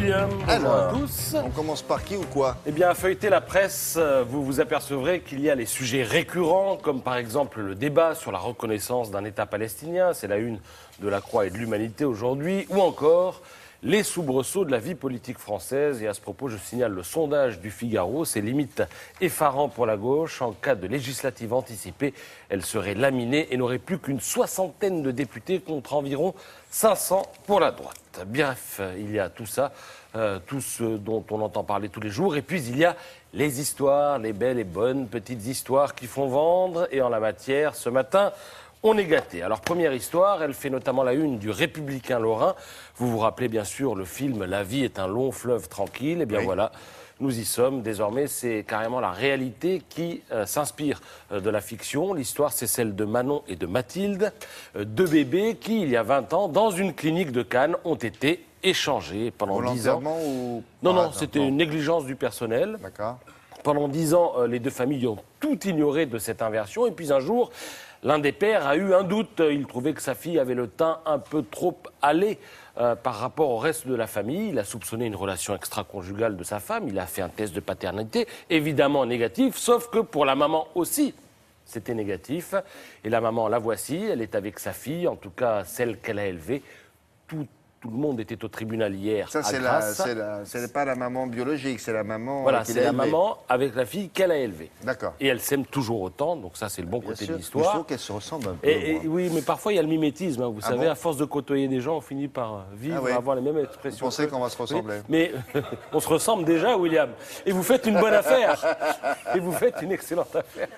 William, bonjour Alors, à tous. on commence par qui ou quoi? Eh bien, à feuilleter la presse, vous vous apercevrez qu'il y a les sujets récurrents, comme par exemple le débat sur la reconnaissance d'un État palestinien, c'est la une de la Croix et de l'Humanité aujourd'hui, ou encore les soubresauts de la vie politique française. Et à ce propos, je signale le sondage du Figaro, c'est limite effarant pour la gauche. En cas de législative anticipée, elle serait laminée et n'aurait plus qu'une soixantaine de députés contre environ 500 pour la droite. Bref, il y a tout ça, tout ce dont on entend parler tous les jours. Et puis il y a les histoires, les belles et bonnes petites histoires qui font vendre. Et en la matière, ce matin, on est gâté. Alors, première histoire, elle fait notamment la une du Républicain lorrain. Vous vous rappelez bien sûr le film « La vie est un long fleuve tranquille ». Eh bien oui. voilà, nous y sommes. Désormais, c'est carrément la réalité qui s'inspire de la fiction. L'histoire, c'est celle de Manon et de Mathilde, deux bébés qui, il y a 20 ans, dans une clinique de Cannes, ont été échangés pendant 10 ans. Volontairement ou... Non, c'était une négligence du personnel. D'accord. Pendant 10 ans, les deux familles ont tout ignoré de cette inversion. Et puis un jour, l'un des pères a eu un doute. Il trouvait que sa fille avait le teint un peu trop allé par rapport au reste de la famille. Il a soupçonné une relation extra-conjugale de sa femme. Il a fait un test de paternité, évidemment négatif, sauf que pour la maman aussi, c'était négatif. Et la maman, la voici, elle est avec sa fille, en tout cas celle qu'elle a élevée. Tout le monde était au tribunal hier Ça, à c'est Grasse. c'est pas la maman biologique, c'est la maman Voilà, qu'il c'est a la élevée. maman avec la fille qu'elle a élevée. D'accord. Et elle s'aime toujours autant, donc ça c'est le bon Bien côté sûr. de Je l'histoire. trouve qu'elle se ressemble un peu. Et moi. oui, mais parfois il y a le mimétisme, hein, vous Ah savez, bon à force de côtoyer des gens, on finit par vivre, Ah oui. avoir les mêmes Vous expressions. pensez qu'on va se ressembler? Oui, mais on se ressemble déjà, William. Et vous faites une bonne affaire. Et vous faites une excellente affaire.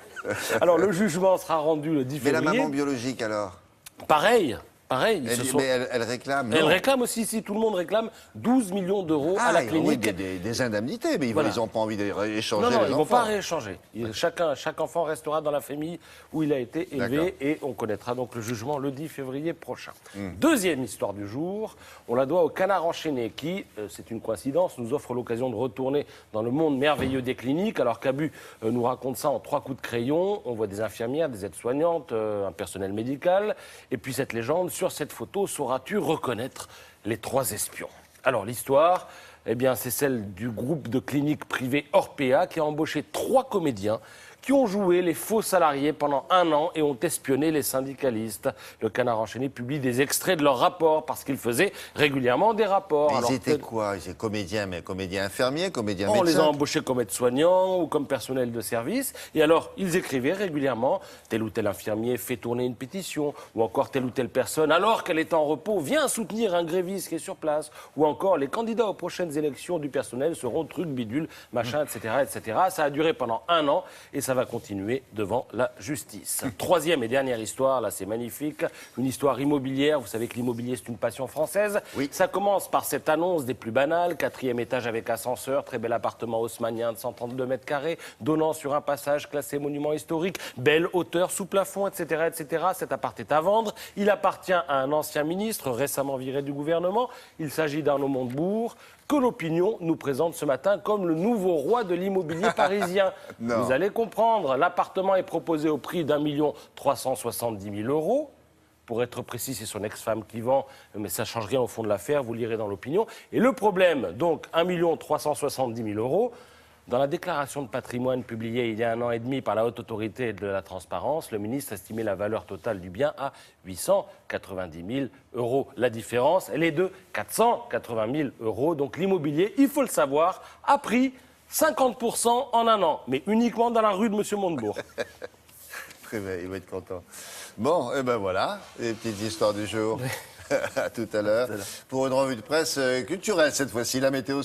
Alors le jugement sera rendu le 10 Mais la février. maman biologique, alors? Pareil. Ils se sont- Mais elle réclame, Elle non? réclame aussi, si tout le monde réclame, 12 millions d'euros à la oui, clinique. des indemnités, mais Voilà. ils n'ont pas envie d'échanger Non, les ils ne vont enfants. pas rééchanger. Chaque enfant restera dans la famille où il a été élevé et on connaîtra donc le jugement le 10 février prochain. Deuxième histoire du jour, on la doit au Canard enchaîné qui, c'est une coïncidence, nous offre l'occasion de retourner dans le monde merveilleux des cliniques. Alors Cabu nous raconte ça en 3 coups de crayon. On voit des infirmières, des aides-soignantes, un personnel médical. Et puis cette légende, sur cette photo, sauras-tu reconnaître les 3 espions? Alors l'histoire, eh bien, c'est celle du groupe de cliniques privées Orpea qui a embauché 3 comédiens qui ont joué les faux salariés pendant 1 an et ont espionné les syndicalistes. Le Canard enchaîné publie des extraits de leurs rapports parce qu'ils faisaient régulièrement des rapports. Mais Alors, ils étaient quoi? Ils étaient comédiens, mais comédiens infirmiers, comédiens on les a médecins? embauchés comme aides-soignants ou comme personnel de service. Et alors, ils écrivaient régulièrement, tel ou tel infirmier fait tourner une pétition, ou encore telle ou telle personne, alors qu'elle est en repos, vient soutenir un gréviste qui est sur place, ou encore les candidats aux prochaines élections du personnel seront truc bidule, machin, etc., etc. Ça a duré pendant 1 an et ça va continuer devant la justice. Troisième et dernière histoire, là c'est magnifique, une histoire immobilière. Vous savez que l'immobilier c'est une passion française. Oui. Ça commence par cette annonce des plus banales, 4e étage avec ascenseur, très bel appartement haussmannien de 132 mètres carrés, donnant sur un passage classé monument historique, belle hauteur sous plafond, etc., etc. Cet appart est à vendre. Il appartient à un ancien ministre récemment viré du gouvernement. Il s'agit d'Arnaud Montebourg, que l'opinion nous présente ce matin comme le nouveau roi de l'immobilier parisien. Non. Vous allez comprendre, l'appartement est proposé au prix d'1 370 000 euros. Pour être précis, c'est son ex-femme qui vend, mais ça ne change rien au fond de l'affaire, vous lirez dans l'opinion. Et le problème, donc 1 370 000 euros, dans la déclaration de patrimoine publiée il y a 1 an et demi par la Haute Autorité de la Transparence, le ministre estimait la valeur totale du bien à 890 000 euros. La différence, elle est de 480 000 euros. Donc l'immobilier, il faut le savoir, a pris 50% en 1 an, mais uniquement dans la rue de M. Montebourg. Très bien, il va être content. Bon, et ben voilà, les petites histoires du jour. À tout à l'heure. Pour une revue de presse culturelle cette fois-ci, la météo.